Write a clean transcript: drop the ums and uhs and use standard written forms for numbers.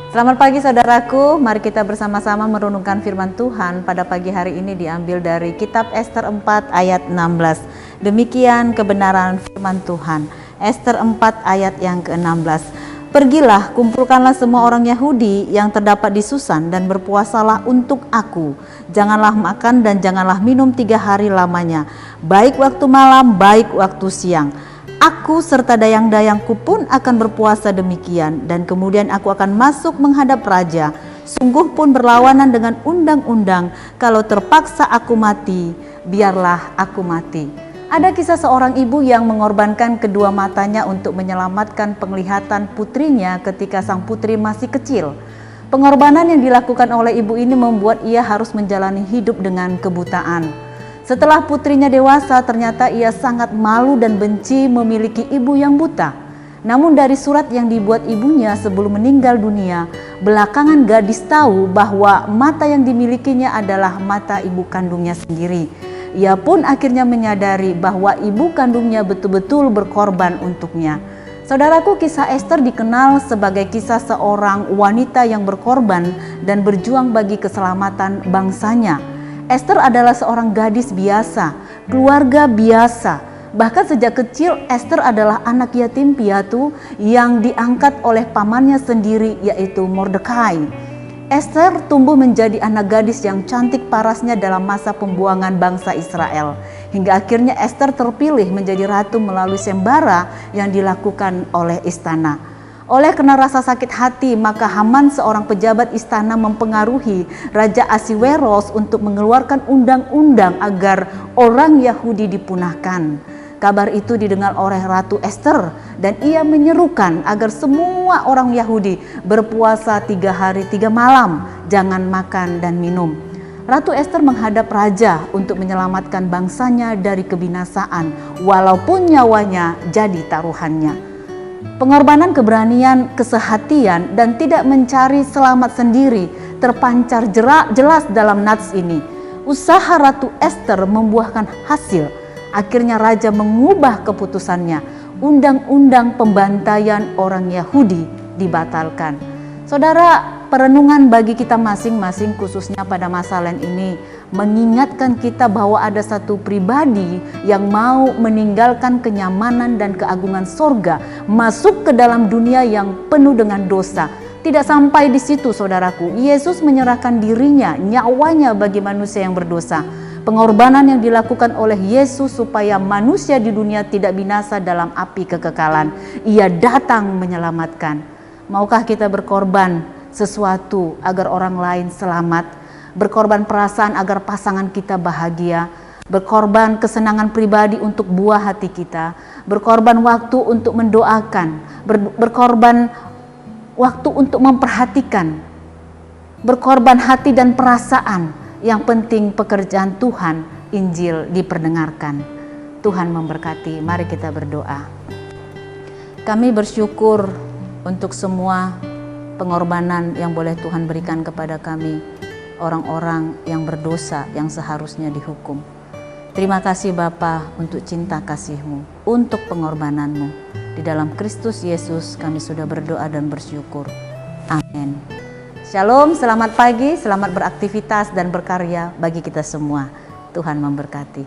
Selamat pagi saudaraku, mari kita bersama-sama merenungkan firman Tuhan pada pagi hari ini diambil dari kitab Ester 4 ayat 16. Demikian kebenaran firman Tuhan. Ester 4 ayat yang ke-16. Pergilah, kumpulkanlah semua orang Yahudi yang terdapat di Susan dan berpuasalah untuk aku. Janganlah makan dan janganlah minum 3 hari lamanya, baik waktu malam, baik waktu siang. Aku serta dayang-dayangku pun akan berpuasa demikian, dan kemudian aku akan masuk menghadap raja. Sungguh pun berlawanan dengan undang-undang, kalau terpaksa aku mati, biarlah aku mati. Ada kisah seorang ibu yang mengorbankan kedua matanya untuk menyelamatkan penglihatan putrinya ketika sang putri masih kecil. Pengorbanan yang dilakukan oleh ibu ini membuat ia harus menjalani hidup dengan kebutaan. Setelah putrinya dewasa, ternyata ia sangat malu dan benci memiliki ibu yang buta. Namun dari surat yang dibuat ibunya sebelum meninggal dunia, belakangan gadis tahu bahwa mata yang dimilikinya adalah mata ibu kandungnya sendiri. Ia pun akhirnya menyadari bahwa ibu kandungnya betul-betul berkorban untuknya. Saudaraku, kisah Ester dikenal sebagai kisah seorang wanita yang berkorban dan berjuang bagi keselamatan bangsanya. Ester adalah seorang gadis biasa, keluarga biasa. Bahkan sejak kecil Ester adalah anak yatim piatu yang diangkat oleh pamannya sendiri, yaitu Mordekai. Ester tumbuh menjadi anak gadis yang cantik parasnya dalam masa pembuangan bangsa Israel. Hingga akhirnya Ester terpilih menjadi ratu melalui sembara yang dilakukan oleh istana. Oleh karena rasa sakit hati, maka Haman, seorang pejabat istana, mempengaruhi Raja Ahasiweros untuk mengeluarkan undang-undang agar orang Yahudi dipunahkan. Kabar itu didengar oleh Ratu Ester dan ia menyerukan agar semua orang Yahudi berpuasa 3 hari 3 malam, jangan makan dan minum. Ratu Ester menghadap raja untuk menyelamatkan bangsanya dari kebinasaan, walaupun nyawanya jadi taruhannya. Pengorbanan, keberanian, kesehatian, dan tidak mencari selamat sendiri terpancar jelas dalam nats ini. Usaha Ratu Ester membuahkan hasil. Akhirnya raja mengubah keputusannya. Undang-undang pembantaian orang Yahudi dibatalkan. Saudara, perenungan bagi kita masing-masing khususnya pada masa Lent ini mengingatkan kita bahwa ada satu pribadi yang mau meninggalkan kenyamanan dan keagungan sorga, masuk ke dalam dunia yang penuh dengan dosa. Tidak sampai di situ saudaraku, Yesus menyerahkan dirinya, nyawanya bagi manusia yang berdosa. Pengorbanan yang dilakukan oleh Yesus supaya manusia di dunia tidak binasa dalam api kekekalan. Ia datang menyelamatkan. Maukah kita berkorban sesuatu agar orang lain selamat? Berkorban perasaan agar pasangan kita bahagia, berkorban kesenangan pribadi untuk buah hati kita, berkorban waktu untuk mendoakan, berkorban waktu untuk memperhatikan, berkorban hati dan perasaan. Yang penting pekerjaan Tuhan, Injil diperdengarkan. Tuhan memberkati. Mari kita berdoa. Kami bersyukur untuk semua pengorbanan yang boleh Tuhan berikan kepada kami, orang-orang yang berdosa yang seharusnya dihukum. Terima kasih Bapa untuk cinta kasih-Mu, untuk pengorbanan-Mu. Di dalam Kristus Yesus kami sudah berdoa dan bersyukur. Amin. Shalom, selamat pagi, selamat beraktivitas dan berkarya bagi kita semua. Tuhan memberkati.